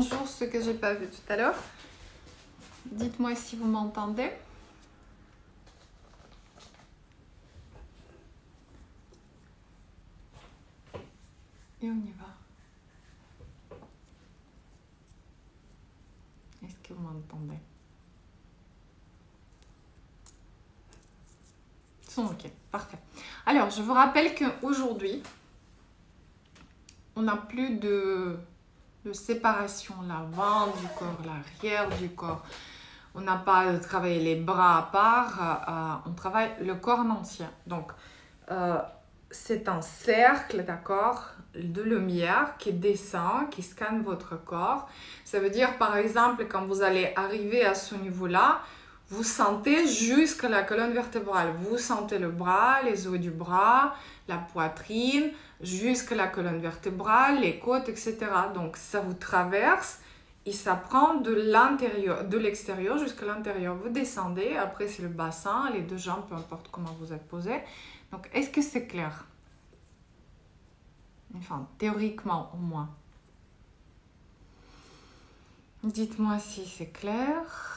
bonjour ceux que j'ai pas vu tout à l'heure. Dites-moi si vous m'entendez. Et on y va. Est-ce que vous m'entendez? Ils sont ok, parfait. Alors, je vous rappelle qu'aujourd'hui, on n'a plus de séparation, l'avant du corps, l'arrière du corps. On n'a pas travaillé les bras à part, on travaille le corps en entier. Donc, c'est un cercle, d'accord, de lumière qui descend, qui scanne votre corps. Ça veut dire, par exemple, quand vous allez arriver à ce niveau-là, vous sentez jusqu'à la colonne vertébrale. Vous sentez le bras, les os du bras, la poitrine, jusqu'à la colonne vertébrale, les côtes, etc. Donc, ça vous traverse et ça prend de l'intérieur, de l'extérieur jusqu'à l'intérieur. Vous descendez, après c'est le bassin, les deux jambes, peu importe comment vous êtes posé. Donc, est-ce que c'est clair? Enfin, théoriquement au moins. Dites-moi si c'est clair.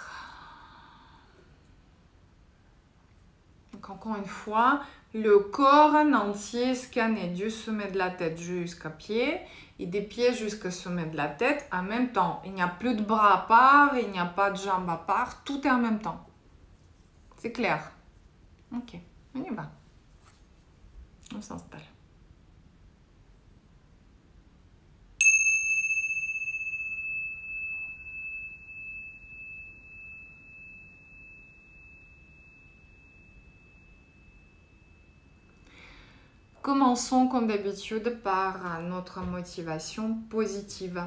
Donc, encore une fois, le corps en entier scanné du sommet de la tête jusqu'à pied et des pieds jusqu'au sommet de la tête en même temps. Il n'y a plus de bras à part, il n'y a pas de jambes à part, tout est en même temps. C'est clair? Ok, on y va. On s'installe. Commençons comme d'habitude par notre motivation positive.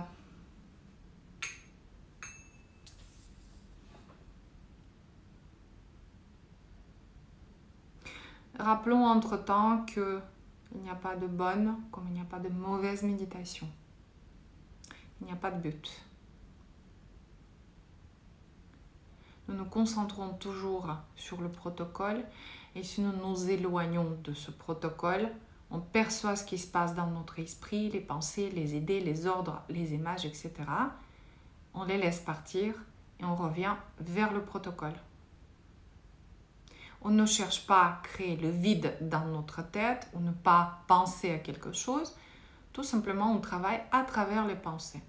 Rappelons entre-temps qu'il n'y a pas de bonne comme il n'y a pas de mauvaise méditation. Il n'y a pas de but. Nous nous concentrons toujours sur le protocole et si nous nous éloignons de ce protocole, on perçoit ce qui se passe dans notre esprit, les pensées, les idées, les ordres, les images, etc. On les laisse partir et on revient vers le protocole. On ne cherche pas à créer le vide dans notre tête ou ne pas penser à quelque chose. Tout simplement, on travaille à travers les pensées.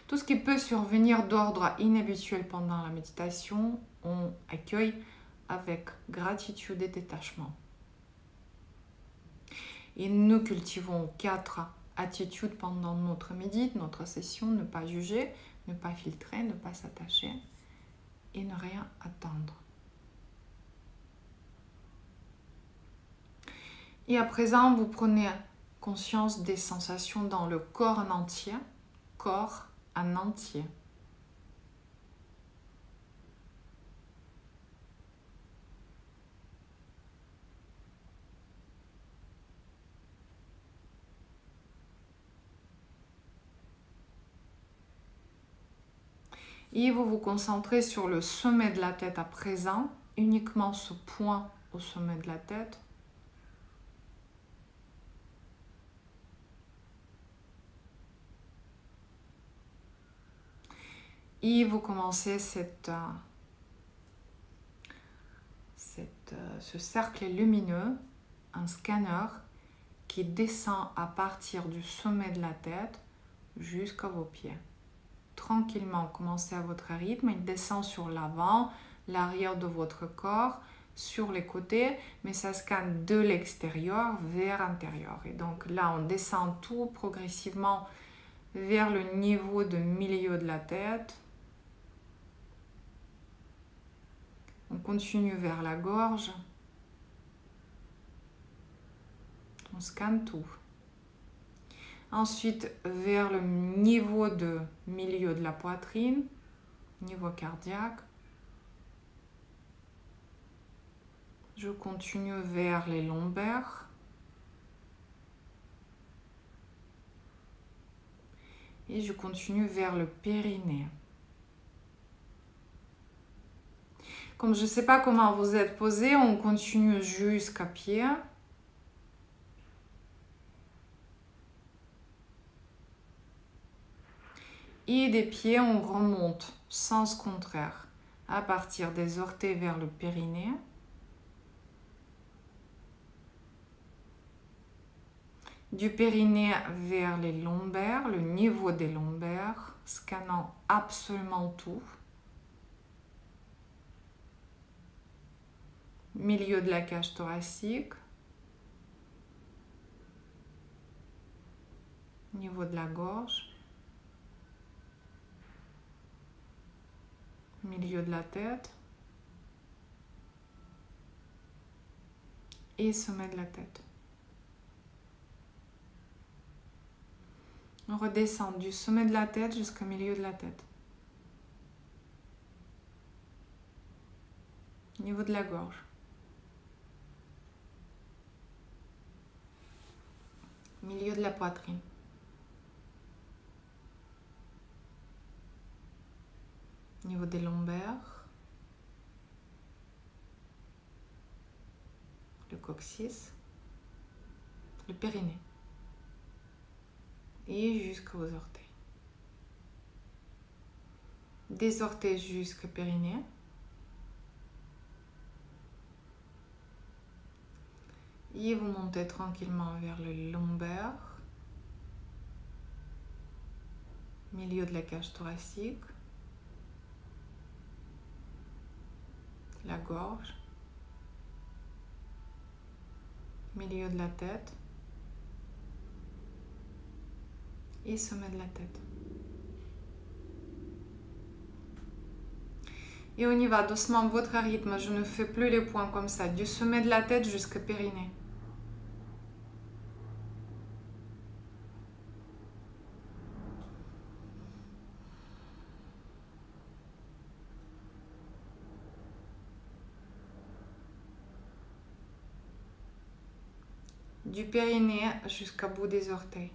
Tout ce qui peut survenir d'ordre inhabituel pendant la méditation, on accueille avec gratitude et détachement. Et nous cultivons 4 attitudes pendant notre médite, notre session: ne pas juger, ne pas filtrer, ne pas s'attacher et ne rien attendre. Et à présent, vous prenez conscience des sensations dans le corps en entier, corps en entier. Et vous vous concentrez sur le sommet de la tête à présent, uniquement ce point au sommet de la tête. Et vous commencez ce cercle lumineux, un scanner qui descend à partir du sommet de la tête jusqu'à vos pieds. Tranquillement, commencez à votre rythme, il descend sur l'avant, l'arrière de votre corps, sur les côtés, mais ça scanne de l'extérieur vers l'intérieur. Et donc là, on descend tout progressivement vers le niveau de milieu de la tête. On continue vers la gorge. On scanne tout. Ensuite, vers le niveau de milieu de la poitrine, niveau cardiaque. Je continue vers les lombaires. Et je continue vers le périnée. Comme je ne sais pas comment vous êtes posé, on continue jusqu'à pied. Et des pieds, on remonte, sens contraire, à partir des orteils vers le périnée. Du périnée vers les lombaires, le niveau des lombaires, scannant absolument tout. Milieu de la cage thoracique. Niveau de la gorge. Milieu de la tête. Et sommet de la tête. On redescend du sommet de la tête jusqu'au milieu de la tête. Niveau de la gorge. Milieu de la poitrine. Niveau des lombaires. Le coccyx. Le périnée. Et jusqu'aux orteils. Des orteils jusqu'au périnée. Et vous montez tranquillement vers le lombaire. Milieu de la cage thoracique. La gorge. Milieu de la tête. Et sommet de la tête. Et on y va doucement, votre rythme. Je ne fais plus les points comme ça. Du sommet de la tête jusqu'au périnée. Du périnée jusqu'au bout des orteils.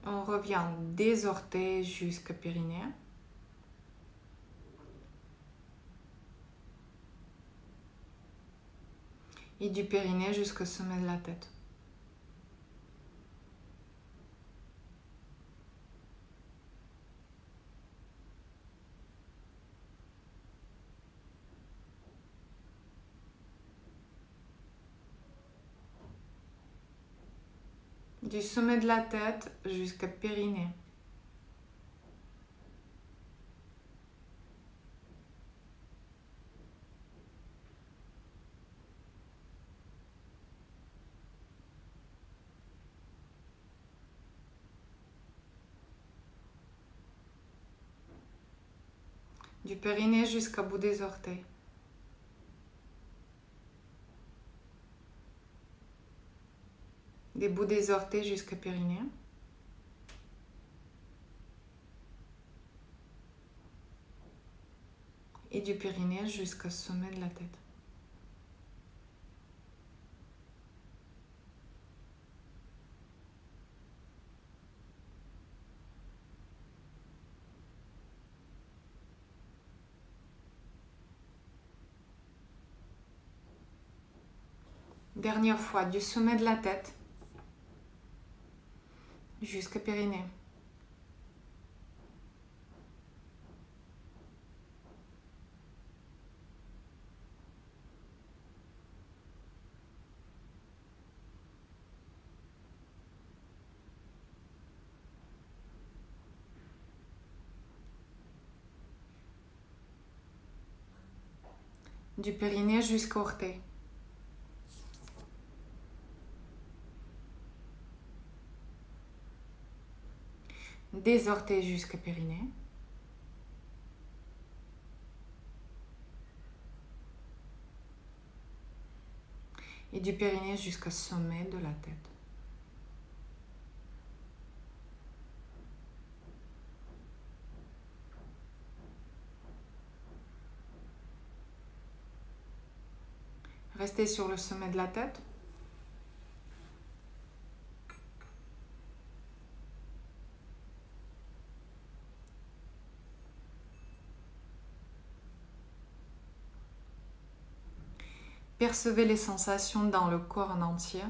On revient des orteils jusqu'au périnée. Et du périnée jusqu'au sommet de la tête. Du sommet de la tête jusqu'au périnée. Du périnée jusqu'au bout des orteils. Des bouts des orteils jusqu'au périnée. Et du périnée jusqu'au sommet de la tête. Dernière fois, du sommet de la tête jusqu'au périnée. Du périnée jusqu'au orteil. Des orteils jusqu'au périnée. Et du périnée jusqu'au sommet de la tête. Restez sur le sommet de la tête. Percevez les sensations dans le corps en entier.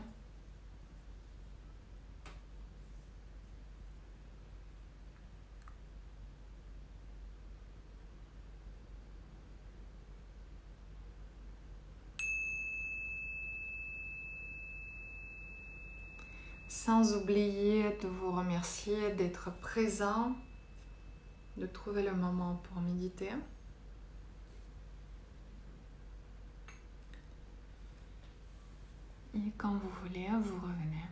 Sans oublier de vous remercier d'être présent, de trouver le moment pour méditer. Et quand vous voulez, vous revenez.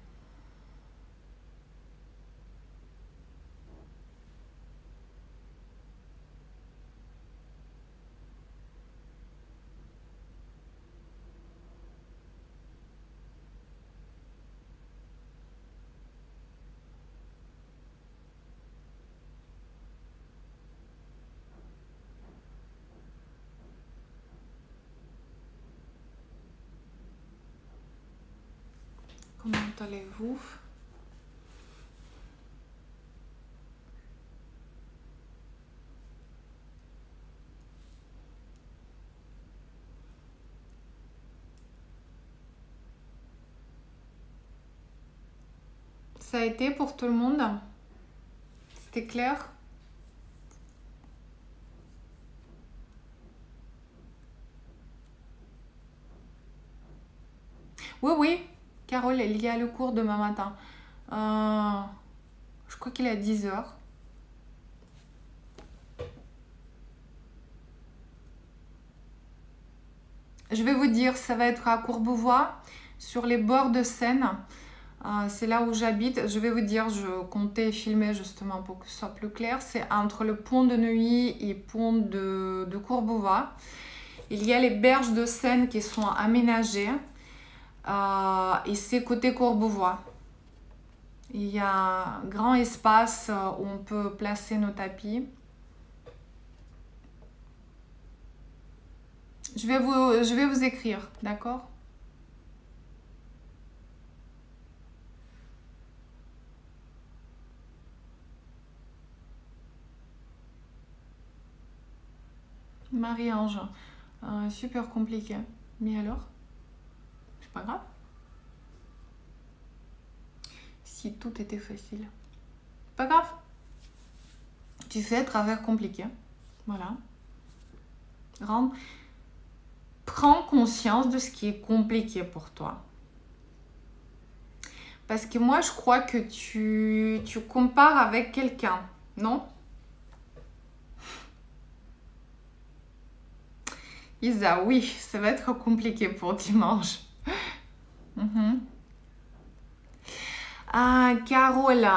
Comment allez-vous? Ça a été pour tout le monde? C'était clair? Oui, oui. Carole, il y a le cours demain matin. Je crois qu'il est à 10 h. Je vais vous dire, ça va être à Courbevoie, sur les bords de Seine. C'est là où j'habite. Je vais vous dire, je comptais filmer justement pour que ce soit plus clair. C'est entre le pont de Neuilly et le pont de Courbevoie. Il y a les berges de Seine qui sont aménagées. Et c'est côté Courbevoie. Il y a un grand espace où on peut placer nos tapis. Je vais vous écrire, d'accord? Marie-Ange, super compliqué. Mais alors? C'est pas grave. Si tout était facile. Pas grave. Tu fais travers compliqué. Voilà. Prends conscience de ce qui est compliqué pour toi. Parce que moi, je crois que tu compares avec quelqu'un, non? Isa, oui, ça va être compliqué pour dimanche. Carole,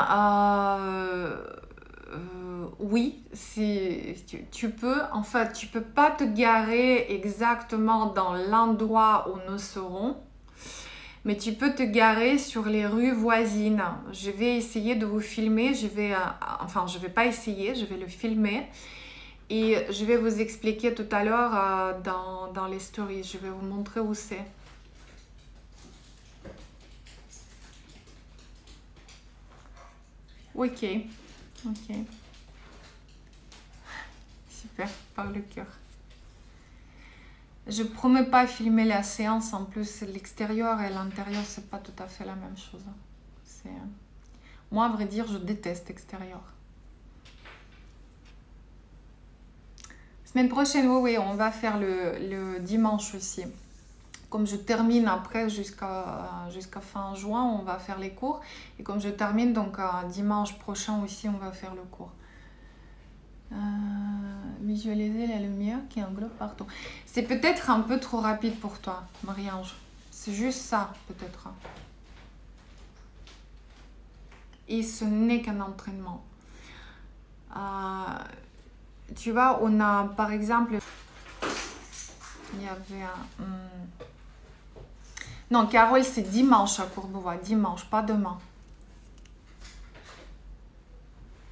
oui, tu peux, en fait, tu peux pas te garer exactement dans l'endroit où nous serons, mais tu peux te garer sur les rues voisines. Je vais essayer de vous filmer, je vais pas essayer, je vais le filmer et je vais vous expliquer tout à l'heure dans les stories, je vais vous montrer où c'est. Ok, ok. Super, par le cœur. Je promets pas filmer la séance, en plus l'extérieur et l'intérieur c'est pas tout à fait la même chose. Moi à vrai dire je déteste l'extérieur. Semaine prochaine, oui, on va faire le dimanche aussi. Comme je termine après jusqu'à fin juin, on va faire les cours. Et comme je termine, donc dimanche prochain aussi, on va faire le cours. Visualiser la lumière qui englobe partout. C'est peut-être un peu trop rapide pour toi, Marie-Ange. C'est juste ça, peut-être. Et ce n'est qu'un entraînement. Tu vois, on a par exemple... Il y avait un... Non, Carole, c'est dimanche à Courbevoie. Dimanche, pas demain.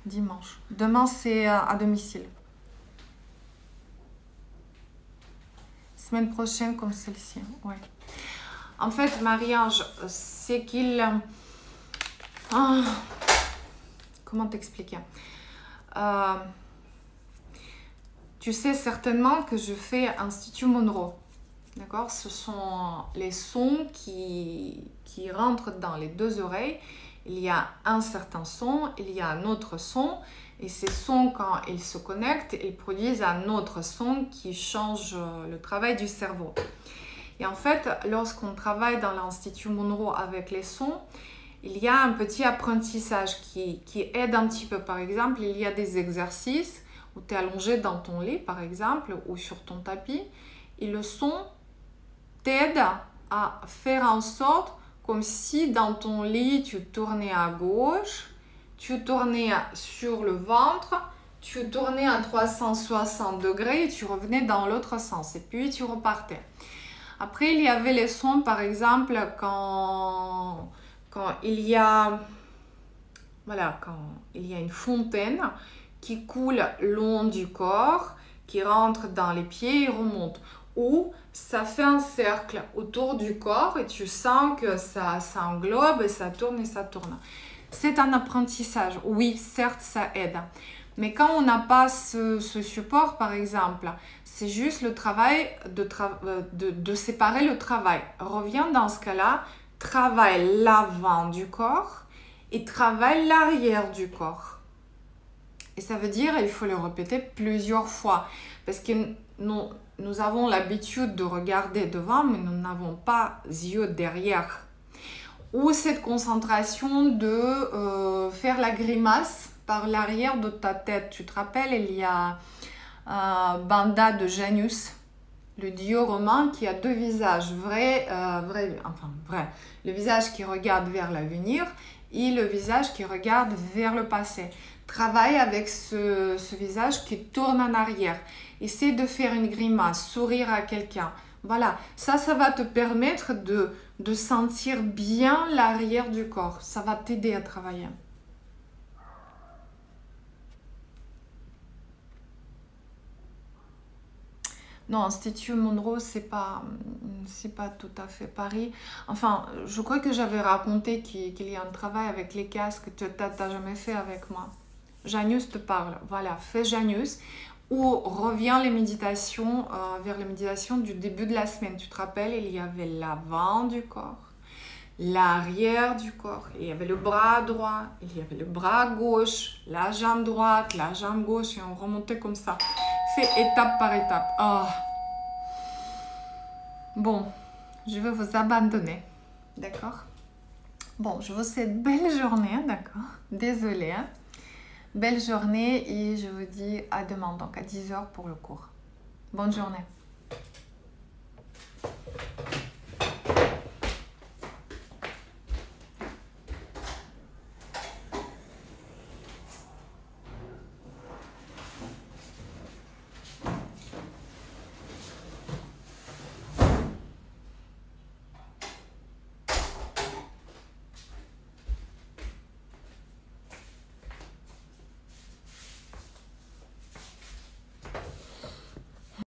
Dimanche. Demain, c'est à domicile. Semaine prochaine, comme celle-ci. Ouais. En fait, Marie-Ange, c'est qu'il... comment t'expliquer? Tu sais certainement que je fais Institut Monroe. D'accord? Ce sont les sons qui rentrent dans les deux oreilles. Il y a un certain son, il y a un autre son. Et ces sons, quand ils se connectent, ils produisent un autre son qui change le travail du cerveau. Et en fait, lorsqu'on travaille dans l'Institut Monroe avec les sons, il y a un petit apprentissage qui aide un petit peu. Par exemple, il y a des exercices où tu es allongé dans ton lit, par exemple, ou sur ton tapis. Et le son t'aide à faire en sorte comme si dans ton lit, tu tournais à gauche, tu tournais sur le ventre, tu tournais à 360 degrés et tu revenais dans l'autre sens. Et puis, tu repartais. Après, il y avait les sons, par exemple, quand il y a, voilà, quand il y a une fontaine qui coule le long du corps, qui rentre dans les pieds et remonte. Ou ça fait un cercle autour du corps et tu sens que ça englobe et ça tourne et ça tourne. C'est un apprentissage. Oui, certes, ça aide. Mais quand on n'a pas ce support, par exemple, c'est juste le travail de séparer le travail. Reviens dans ce cas-là, travaille l'avant du corps et travaille l'arrière du corps. Et ça veut dire il faut le répéter plusieurs fois. Parce que nous avons l'habitude de regarder devant, mais nous n'avons pas yeux derrière. Ou cette concentration de faire la grimace par l'arrière de ta tête. Tu te rappelles, il y a Banda de Janus, le dieu romain qui a deux visages, vrai, le visage qui regarde vers l'avenir et le visage qui regarde vers le passé. Travaille avec ce visage qui tourne en arrière. Essaie de faire une grimace, sourire à quelqu'un. Voilà, ça va te permettre de sentir bien l'arrière du corps. Ça va t'aider à travailler. Non, Institut Monroe, c'est pas tout à fait Paris. Enfin, je crois que j'avais raconté qu'il y a un travail avec les casques que tu n'as jamais fait avec moi. Janus te parle. Voilà, fais Janus. Ou reviens les méditations, vers les méditations du début de la semaine. Tu te rappelles, il y avait l'avant du corps, l'arrière du corps. Il y avait le bras droit, il y avait le bras gauche, la jambe droite, la jambe gauche. Et on remontait comme ça. Fais étape par étape. Oh. Bon, je vais vous abandonner. D'accord? Bon, je vous souhaite belle journée. D'accord? Désolée. Hein? Belle journée et je vous dis à demain, donc à 10h pour le cours. Bonne journée.